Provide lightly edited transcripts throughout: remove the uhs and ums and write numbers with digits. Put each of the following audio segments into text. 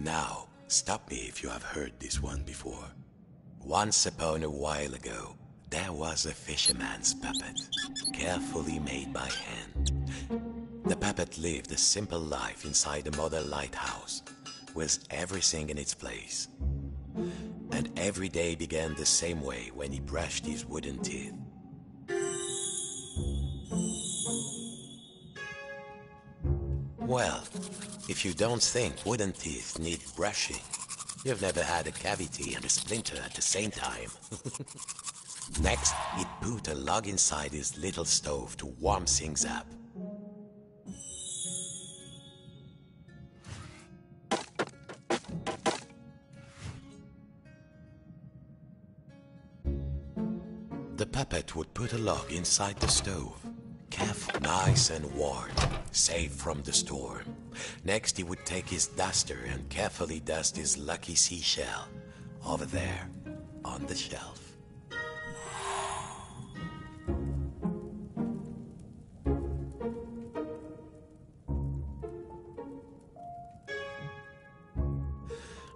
Now, stop me if you have heard this one before. Once upon a while ago, there was a fisherman's puppet, carefully made by hand. The puppet lived a simple life inside a model lighthouse, with everything in its place. And every day began the same way when he brushed his wooden teeth. Well, if you don't think wooden teeth need brushing, you've never had a cavity and a splinter at the same time. Next, he'd put a log inside his little stove to warm things up. The puppet would put a log inside the stove, careful, nice and warm, safe from the storm. Next, he would take his duster and carefully dust his lucky seashell over there on the shelf.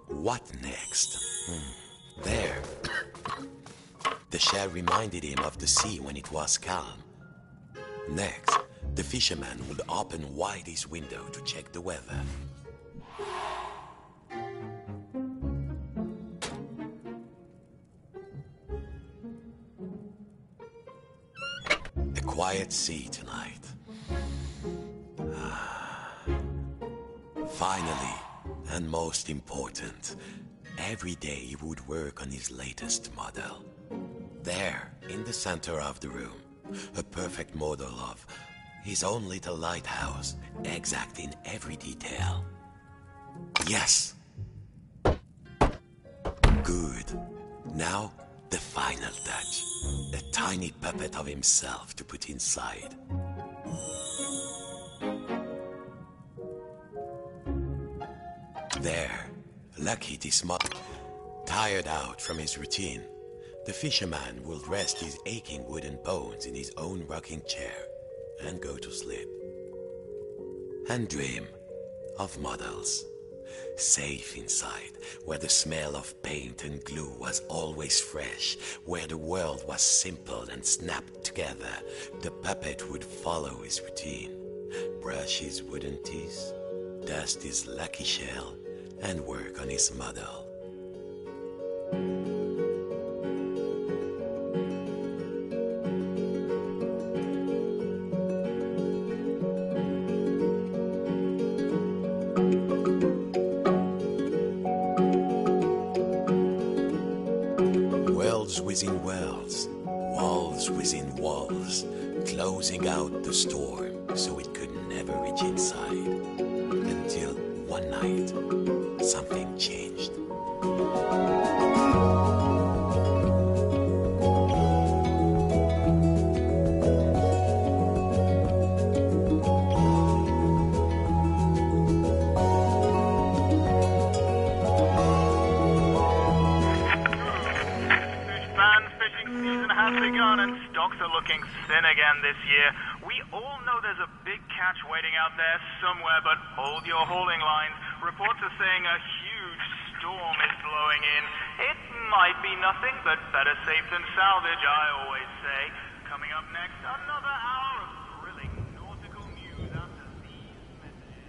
What next? There. The shell reminded him of the sea when it was calm. Next, the fisherman would open wide his window to check the weather. A quiet sea tonight. Finally, and most important, every day he would work on his latest model. There, in the center of the room, a perfect model of his own little lighthouse, exact in every detail. Yes! Good. Now, the final touch. A tiny puppet of himself to put inside. There, lucky this model. Tired out from his routine, the fisherman will rest his aching wooden bones in his own rocking chair and go to sleep. And dream of models, safe inside, where the smell of paint and glue was always fresh, where the world was simple and snapped together. The puppet would follow his routine, brush his wooden teeth, dust his lucky shell, and work on his model. Worlds within worlds, walls within walls, closing out the storm so it could never reach inside. Until one night, something changed. Has begun and stocks are looking thin again this year. We all know there's a big catch waiting out there somewhere, but hold your hauling lines. Reports are saying a huge storm is blowing in. It might be nothing, but better safe than salvage, I always say. Coming up next, another hour of thrilling nautical news after these messages.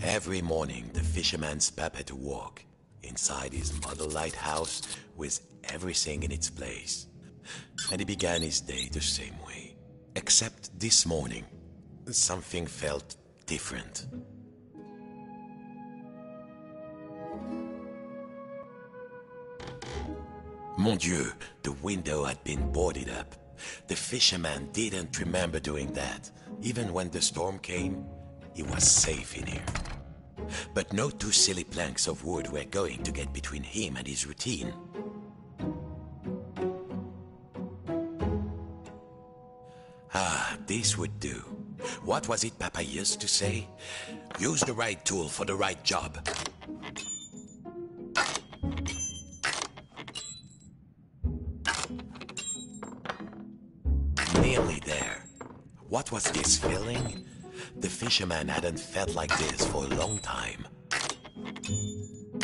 Every morning, the fisherman's puppet awoke inside his model lighthouse with everything in its place. And he began his day the same way. Except this morning, something felt different. Mon Dieu, the window had been boarded up. The fisherman didn't remember doing that. Even when the storm came, he was safe in here. But no two silly planks of wood were going to get between him and his routine. Ah, this would do. What was it Papa used to say? Use the right tool for the right job. Nearly there. What was this feeling? The fisherman hadn't felt like this for a long time.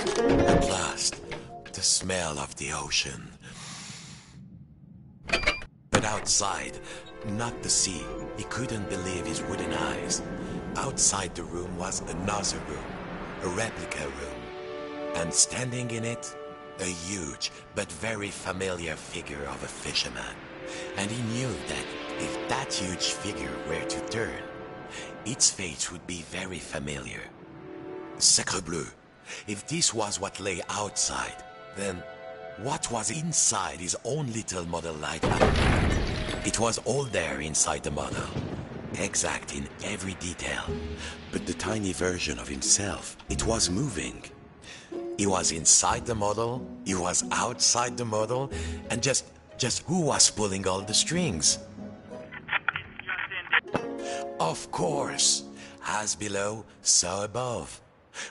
At last, the smell of the ocean. But outside, not the sea. He couldn't believe his wooden eyes. Outside the room was another room, a replica room. And standing in it, a huge but very familiar figure of a fisherman. And he knew that if that huge figure were to turn, its face would be very familiar. Sacre bleu! If this was what lay outside, then what was inside his own little model lighthouse? It was all there inside the model, exact in every detail. But the tiny version of himself, it was moving. He was inside the model, he was outside the model, and just who was pulling all the strings? Of course, as below, so above.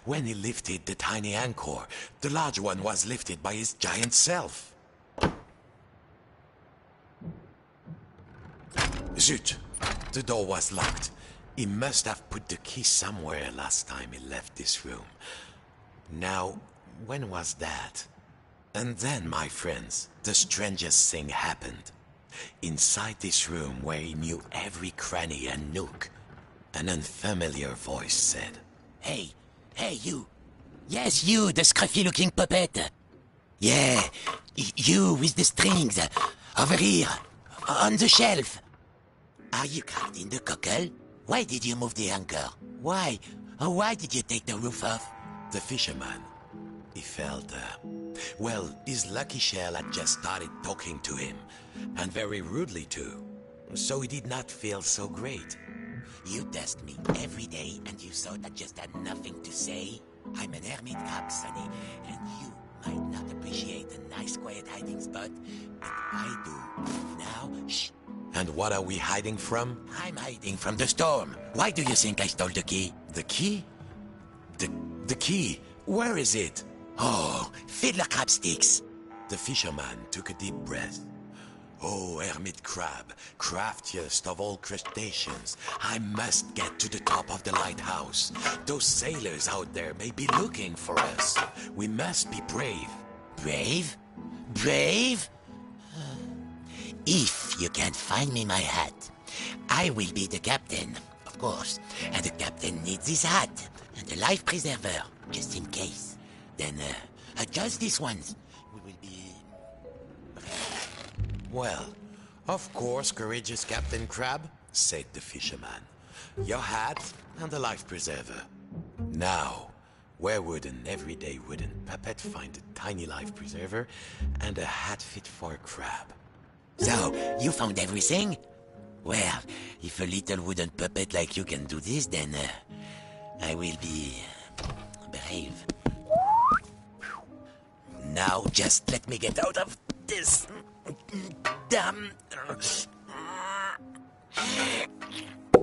When he lifted the tiny anchor, the large one was lifted by his giant self. Zut! The door was locked. He must have put the key somewhere last time he left this room. Now, when was that? And then, my friends, the strangest thing happened. Inside this room where he knew every cranny and nook, an unfamiliar voice said, Hey, you. Yes, you, the scruffy-looking puppet. Yeah, you with the strings. Over here, on the shelf. Are you caught in the cockle? Why did you move the anchor? Why? Why did you take the roof off? The fisherman, he felt, well, his lucky shell had just started talking to him, and very rudely too, so he did not feel so great. You test me every day and you thought I just had nothing to say? I'm an hermit crab, Sonny, and you might not appreciate a nice quiet hiding spot, but I do. Now, shh. And what are we hiding from? I'm hiding from the storm. Why do you think I stole the key? The key? The key? Where is it? Oh, fiddler crab sticks. The fisherman took a deep breath. Oh, hermit crab, craftiest of all crustaceans, I must get to the top of the lighthouse. Those sailors out there may be looking for us. We must be brave. Brave? Brave? If you can't find me my hat, I will be the captain, of course. And the captain needs his hat and a life preserver, just in case. Then, just this once. We will be... Well, of course, courageous Captain Crab, said the fisherman. Your hat and a life preserver. Now, where would an everyday wooden puppet find a tiny life preserver and a hat fit for a crab? So, you found everything? Well, if a little wooden puppet like you can do this, then I will be brave. Now, just let me get out of this damn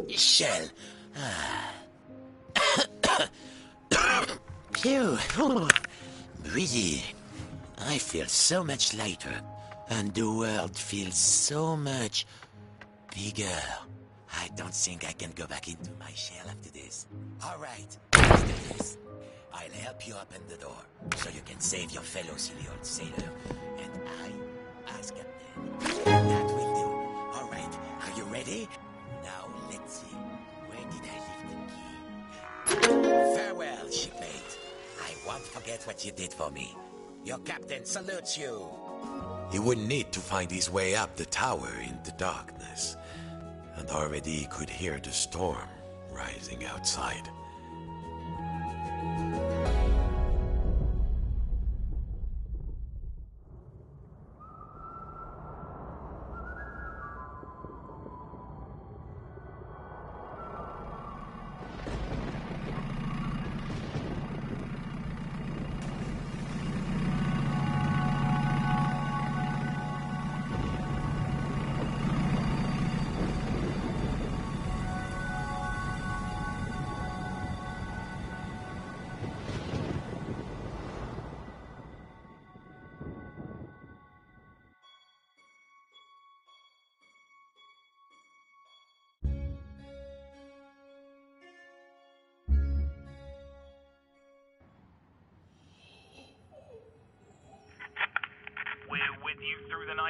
shell. Phew. Breezy. I feel so much lighter, and the world feels so much bigger. I don't think I can go back into my shell after this. All right, let's do this. I'll help you open the door, so you can save your fellow silly old sailor. And I, as captain, that will do. All right, are you ready? Now, let's see. Where did I leave the key? Farewell, shipmate. I won't forget what you did for me. Your captain salutes you. He would need to find his way up the tower in the darkness, and already he could hear the storm rising outside.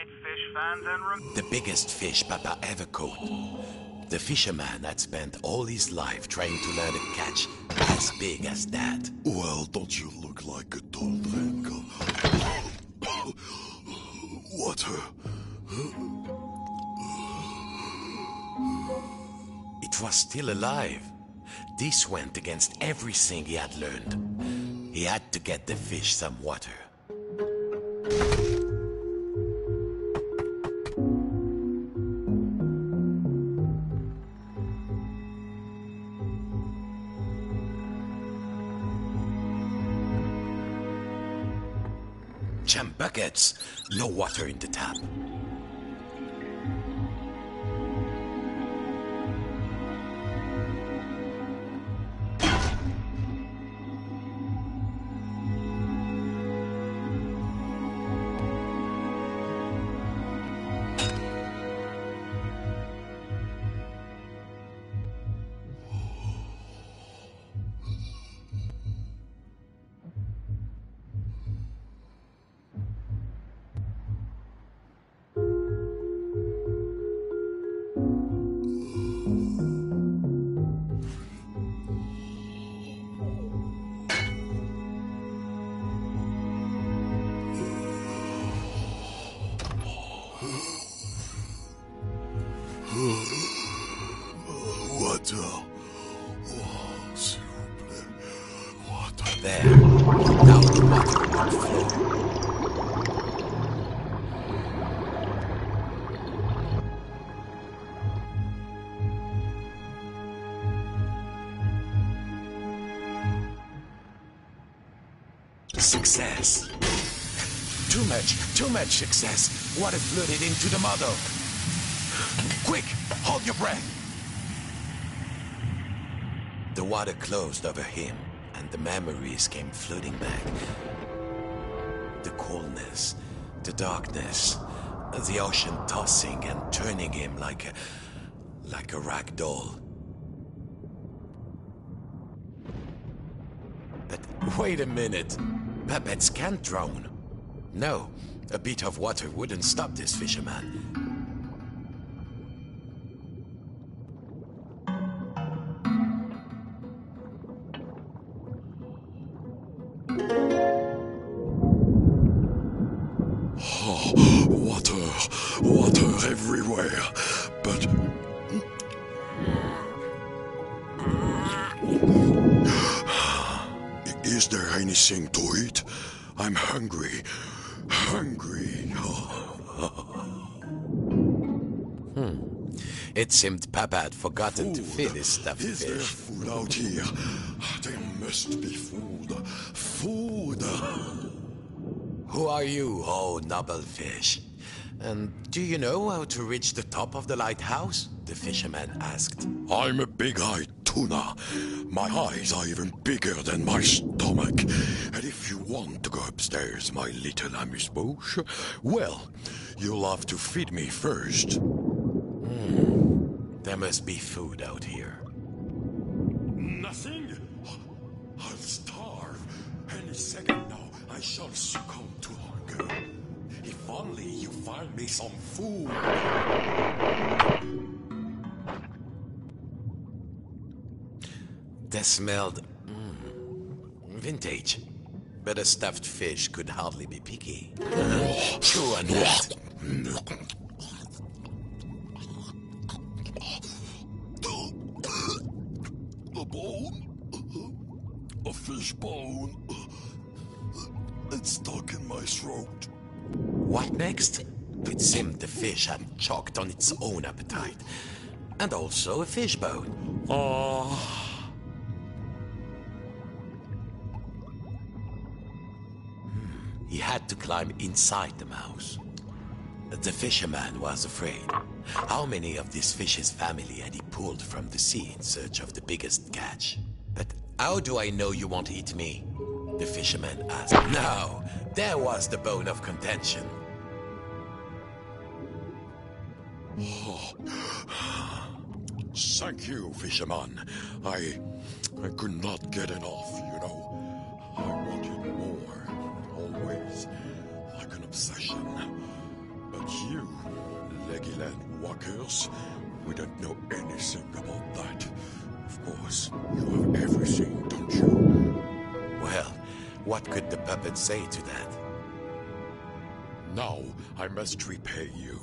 right, fish fans, and The biggest fish Papa ever caught. The fisherman had spent all his life trying to learn a catch as big as that. Well, don't you look like a dull drink? Water. It was still alive. This went against everything he had learned. He had to get the fish some water. Jam buckets! No water in the tap. Water. Oh, s'il vous plaît. Water. There. Now the water will flow. Success. Too much success. Water flooded into the model. Quick, hold your breath. The water closed over him, and the memories came flooding back. The coolness, the darkness, the ocean tossing and turning him like a rag doll. But wait a minute. Puppets can't drown. No, a bit of water wouldn't stop this fisherman. Water everywhere. But is there anything to eat? I'm hungry. It seemed Papa had forgotten to feed his stuffed Is there fish. food out here? There must be food. Food. Who are you, oh noble fish? And do you know how to reach the top of the lighthouse? The fisherman asked. I'm a big-eyed tuna. My eyes are even bigger than my stomach. And if you want to go upstairs, my little amuse-bouche, well, you'll have to feed me first. There must be food out here. Nothing? I'll starve. Any second now, I shall succumb to hunger. If only you find me some food. They smelled vintage. But a stuffed fish could hardly be picky. Chew on that. A bone? A fish bone? It's stuck in my throat. What next? It seemed the fish had choked on its own appetite. And also a fish bone. He had to climb inside the mouse. The fisherman was afraid. How many of this fish's family had he pulled from the sea in search of the biggest catch? But how do I know you won't eat me? The fisherman asked. Now, there was the bone of contention. Thank you, fisherman. I could not get enough, you know. I wanted more, always, like an obsession. But you, Legoland walkers, we don't know anything about that. Of course, you have everything, don't you? Well, what could the puppet say to that? Now, I must repay you.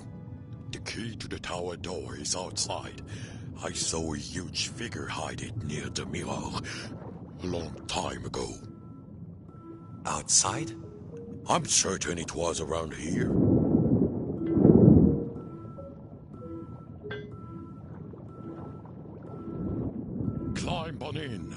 The key to the tower door is outside. I saw a huge figure hide it near the mirror a long time ago. Outside? I'm certain it was around here. Climb on in.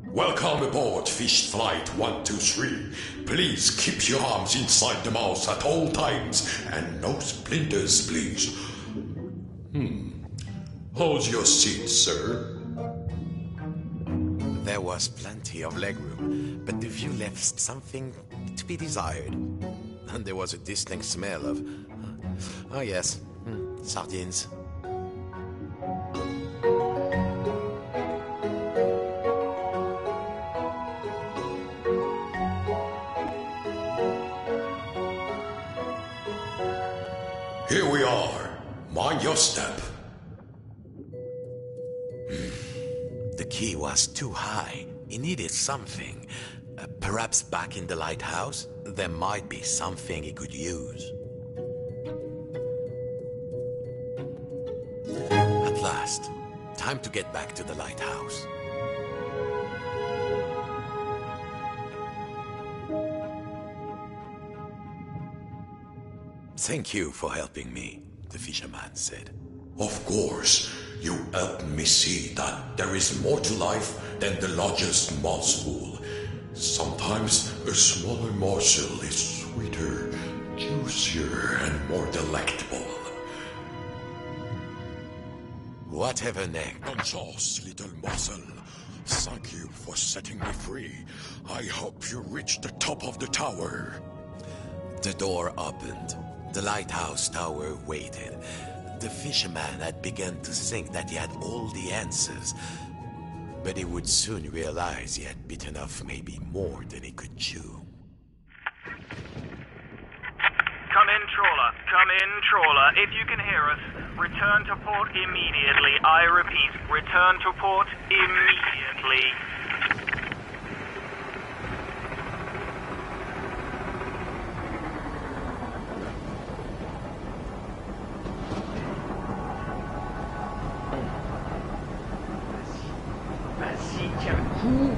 Welcome aboard Fish Flight 123. Please keep your arms inside the mouth at all times and no splinters, please. How's your seat, sir? There was plenty of legroom, but the view left something to be desired. And there was a distinct smell of... oh yes, sardines. Here we are. Mind your step. The key was too high. He needed something. Perhaps back in the lighthouse, there might be something he could use. At last, time to get back to the lighthouse. Thank you for helping me, the fisherman said. Of course, you helped me see that there is more to life than the largest mouthful. Sometimes a smaller morsel is sweeter, juicier, and more delectable. Whatever next. Bonne chance, little morsel. Thank you for setting me free. I hope you reach the top of the tower. The door opened. The lighthouse tower waited. The fisherman had begun to think that he had all the answers, but he would soon realize he had bitten off maybe more than he could chew. Come in, trawler. Come in, trawler. If you can hear us, return to port immediately. I repeat, return to port immediately. Vas-y, tiens le coup.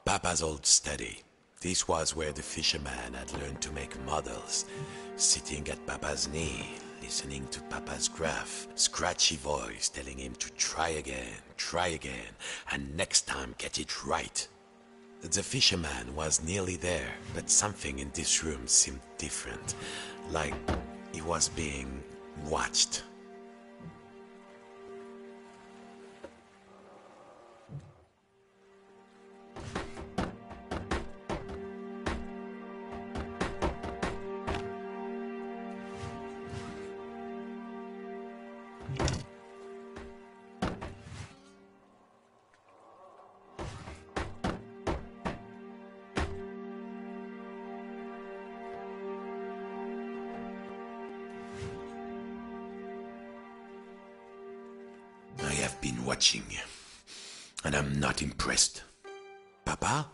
Papa's old study. This was where the fisherman had learned to make models, sitting at Papa's knee, listening to Papa's gruff, scratchy voice telling him to try again, and next time get it right. The fisherman was nearly there, but something in this room seemed different, like he was being watched. I have been watching, and I'm not impressed. Papa?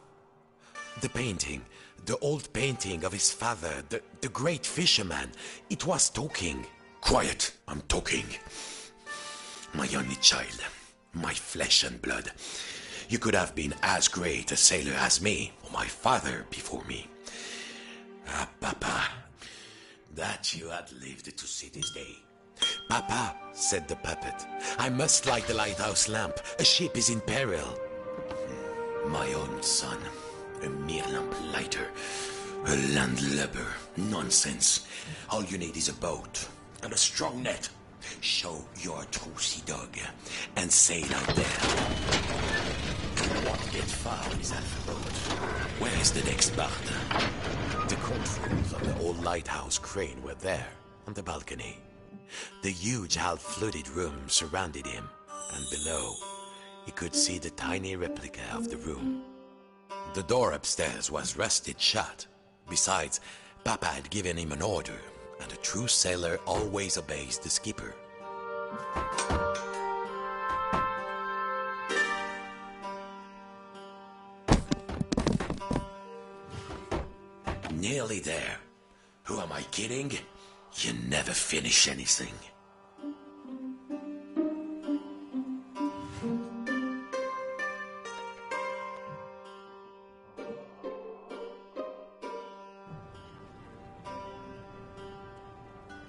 The painting, the old painting of his father, the great fisherman, it was talking. Quiet, I'm talking. My only child, my flesh and blood. You could have been as great a sailor as me, or my father before me. Ah, Papa, that you had lived to see this day. Papa, said the puppet, I must light the lighthouse lamp. A ship is in peril. My own son, a mere lamp lighter, a landlubber. Nonsense. All you need is a boat and a strong net. Show your true sea dog and sail out there. Won't get far with that boat. Where is the next part? The controls of the old lighthouse crane were there, on the balcony. The huge half-flooded room surrounded him, and below, he could see the tiny replica of the room. The door upstairs was rusted shut. Besides, Papa had given him an order, and a true sailor always obeys the skipper. Nearly there. Who am I kidding? You never finish anything.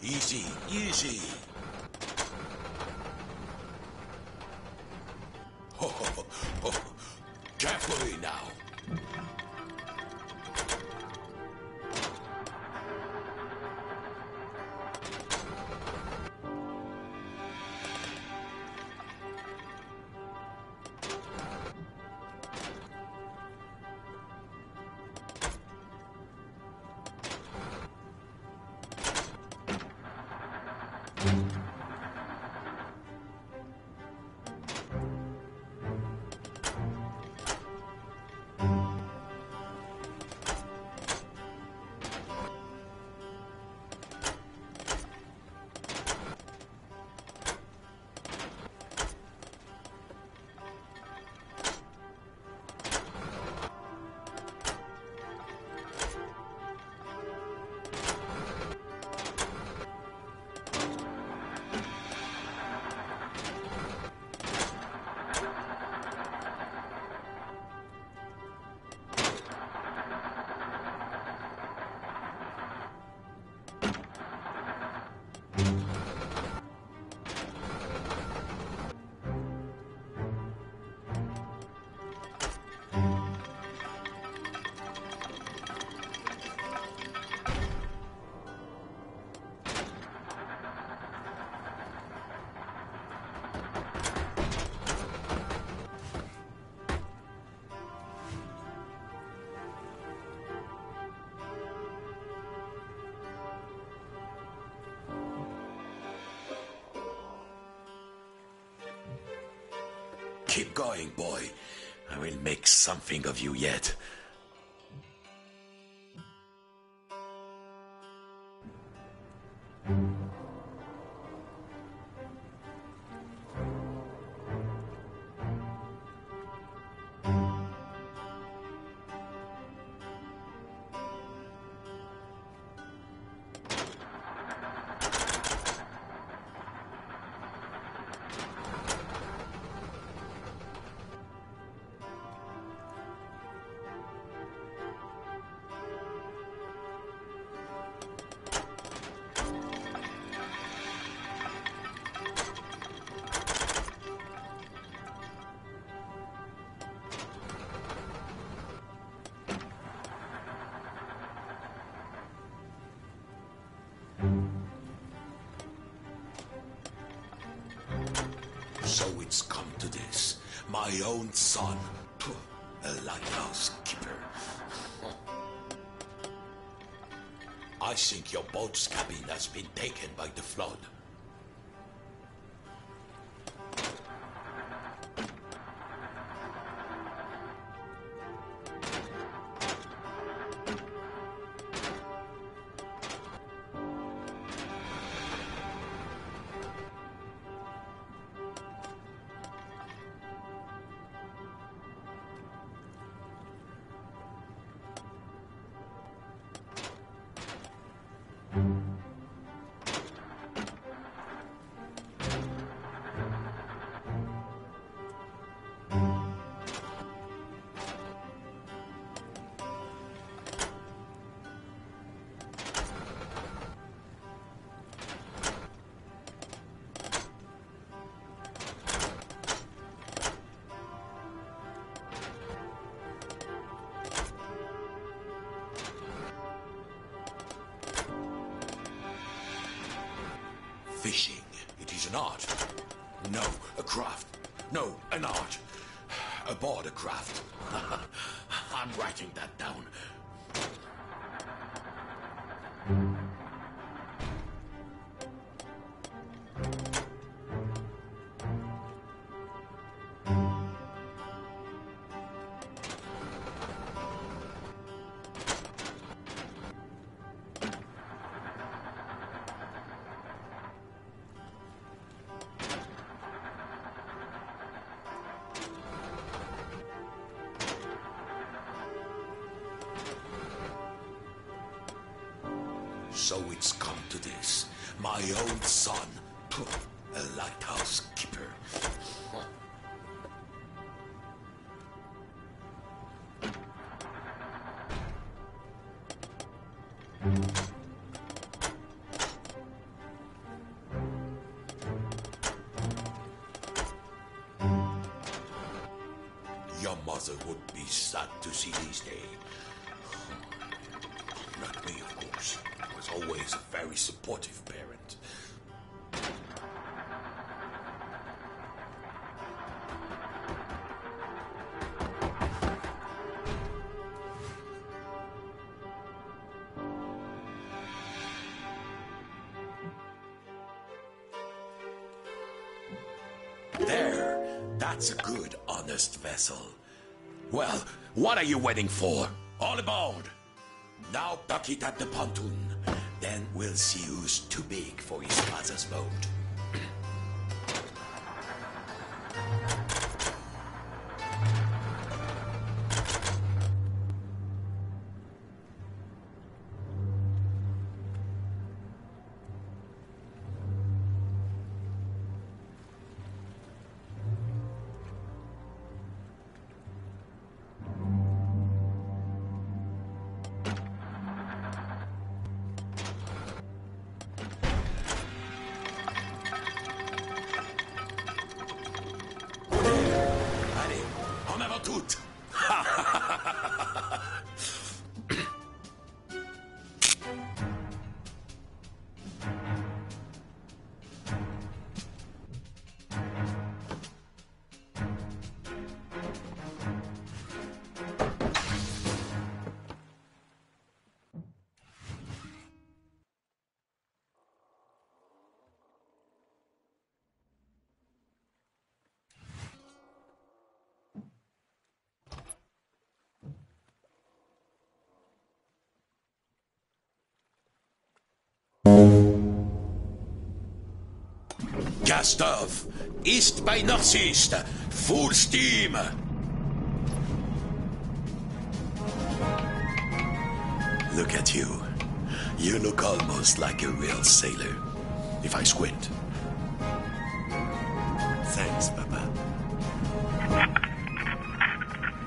Easy, easy. Ho, ho, ho, ho. Carefully now. Keep going, boy. I will make something of you yet. So it's come to this. My own son. A lighthouse keeper. I think your boat's cabin has been taken by the flood. Fishing, it is an art. No, a craft. No, an art. Aboard a craft. I'm writing that down. So it's come to this. My own son, a lighthouse keeper. Your mother would be sad to see this day. Not me, of course. I was always a very supportive parent. There, that's a good, honest vessel. Well, what are you waiting for? All aboard! Now dock it at the pontoon. Then we'll see who's too big for his father's boat. Allez, en avant toute! Cast off! East by northeast! Full steam! Look at you. You look almost like a real sailor. If I squint. Thanks, Papa.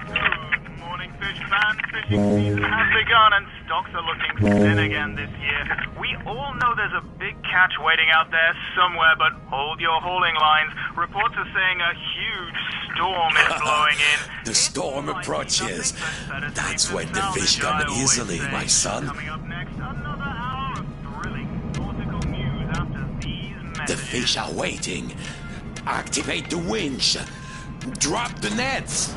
Good morning, Fisherman. Fishing season has begun and stocks are looking thin again this year. We all know there's a big catch waiting out there somewhere, but hold your hauling lines. Reports are saying a huge storm is blowing in. The storm approaches. That's when the fish come easily, my son. Coming up next, another hour of thrilling nautical news after these The messages. fish are waiting. Activate the winch. Drop the nets.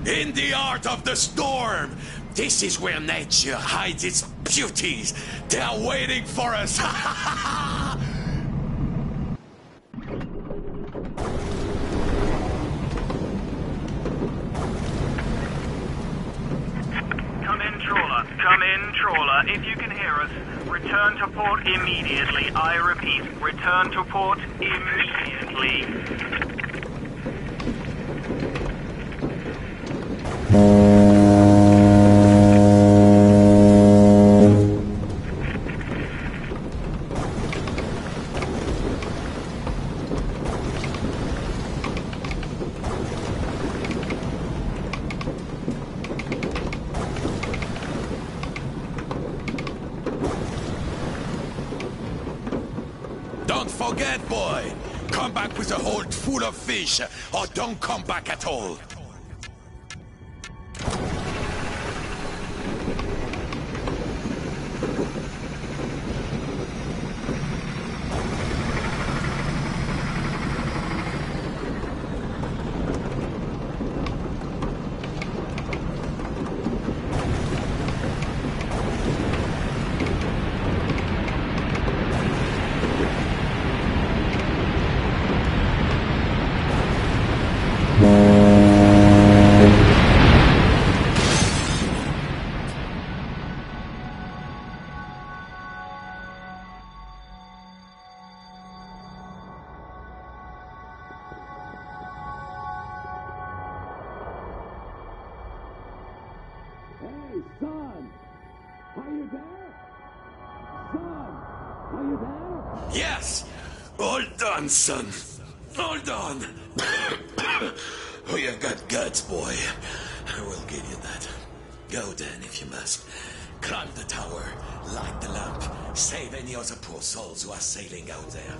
In the heart of the storm, this is where nature hides its beauties. They are waiting for us. Come in, trawler. Come in, trawler. If you can hear us, return to port immediately. I repeat, return to port immediately. Don't forget, boy. come back with a hold full of fish, or don't come back at all. Hey, son! Are you there? Son! Are you there? Yes! All done, son. All done. Oh, you've got guts, boy. I will give you that. Go then, if you must. Climb the tower, light the lamp, save any other poor souls who are sailing out there.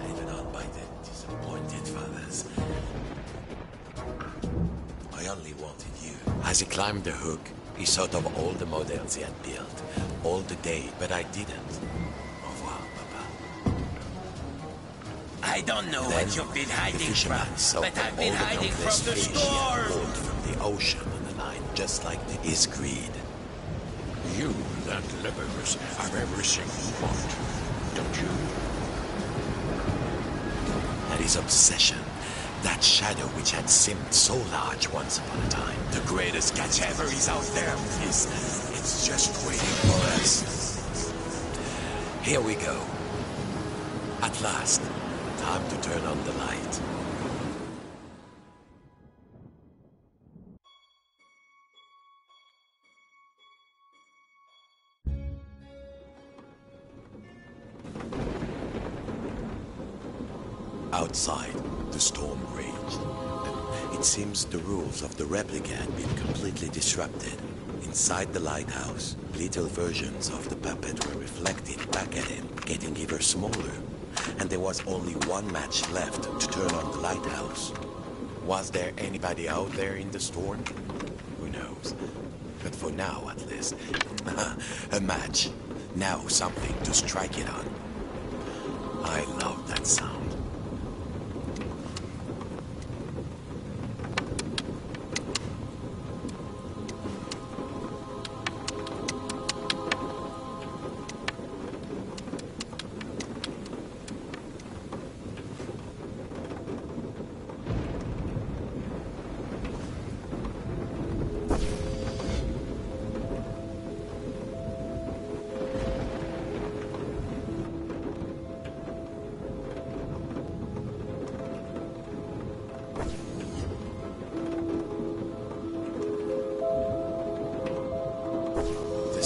Even on by their disappointed fathers. I only wanted you. As he climbed the hook, he thought of all the models he had built, all the day, but I didn't. Au revoir, Papa. I don't know Then what you've been the hiding fisherman from, saw but that I've all been the hiding countless from the fish he had storm. pulled from the ocean on the line, just like his greed. You, that lepers, have everything you want, don't you? And his obsession, that shadow which had seemed so large once upon a time. The greatest catch ever is out there. It's just waiting for us. Here we go. At last, time to turn on the light. Outside, the storm raged. It seems the rules of the replica had been completely disrupted. Inside the lighthouse, little versions of the puppet were reflected back at him, getting ever smaller. And there was only one match left to turn on the lighthouse. Was there anybody out there in the storm? Who knows? But for now, at least, a match. Now something to strike it on. I love that sound.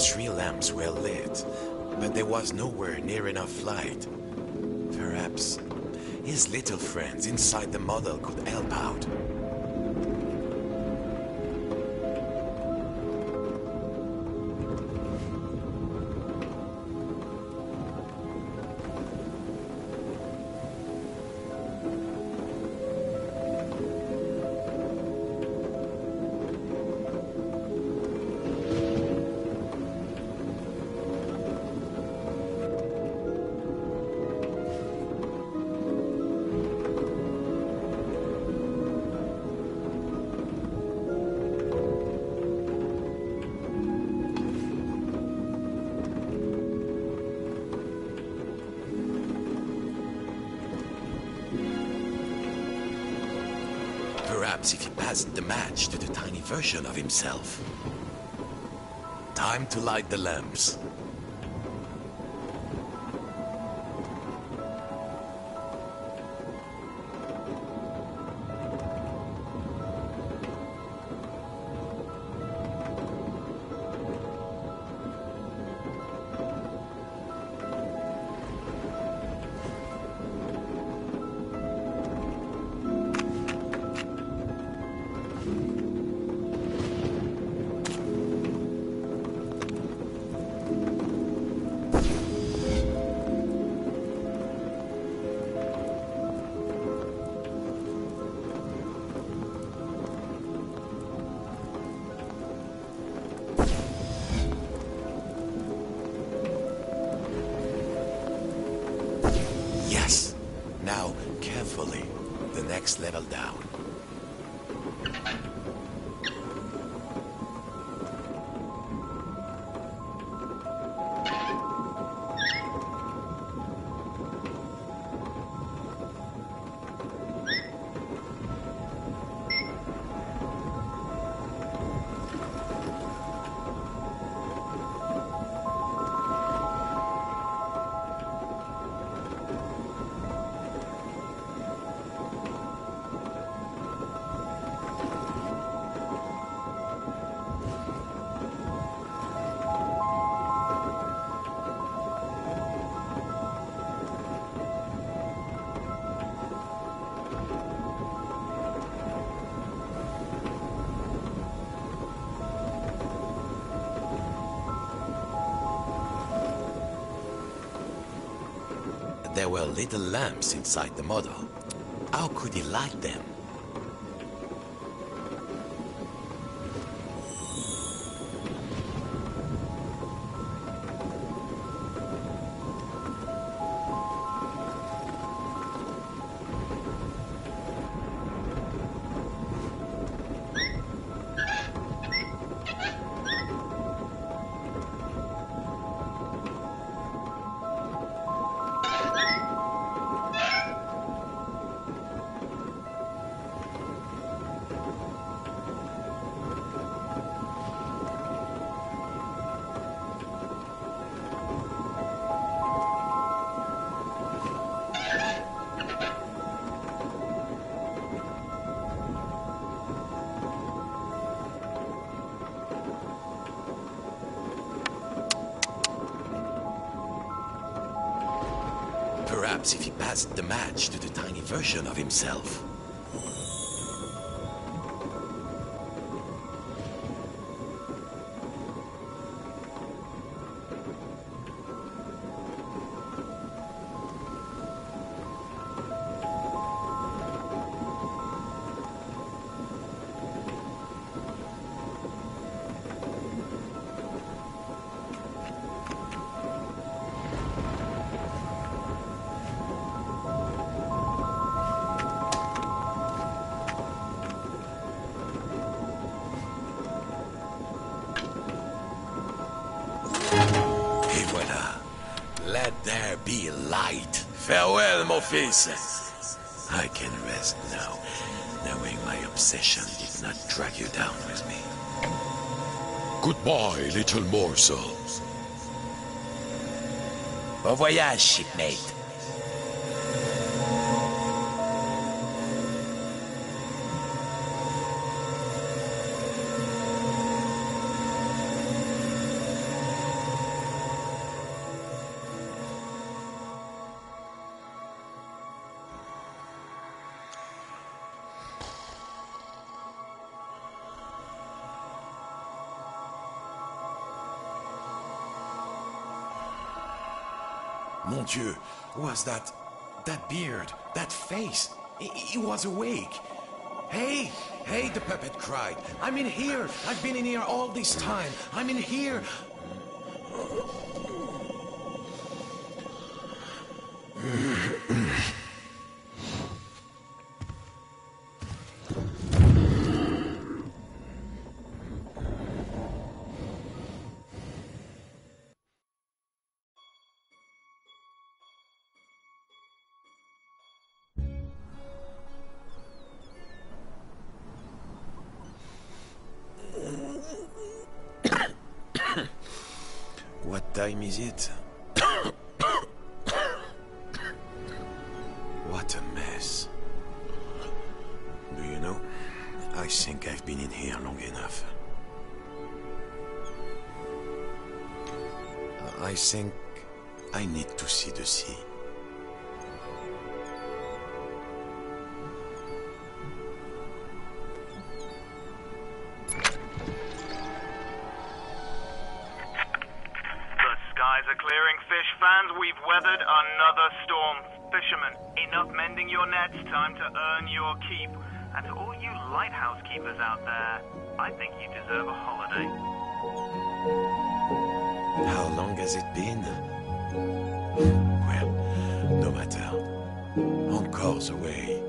Three lamps were lit, but there was nowhere near enough light. Perhaps his little friends inside the model could help out. Perhaps if he passed the match to the tiny version of himself. Time to light the lamps. there were little lamps inside the model. How could he light them? Perhaps if he passed the match to the tiny version of himself. Let there be light. Farewell, mon fils. I can rest now, knowing my obsession did not drag you down with me. Goodbye, little morsel. Bon voyage, shipmate. Mon Dieu, was that beard, that face? He was awake. Hey, the puppet cried. I'm in here. I've been in here all this time. I'm in here. What time is it? What a mess. Do you know, I think I've been in here long enough. I think I need to see the sea. Clearing, fish fans, we've weathered another storm. Fisherman, enough mending your nets, time to earn your keep. And to all you lighthouse keepers out there, I think you deserve a holiday. How long has it been? Well, no matter. Encore's away.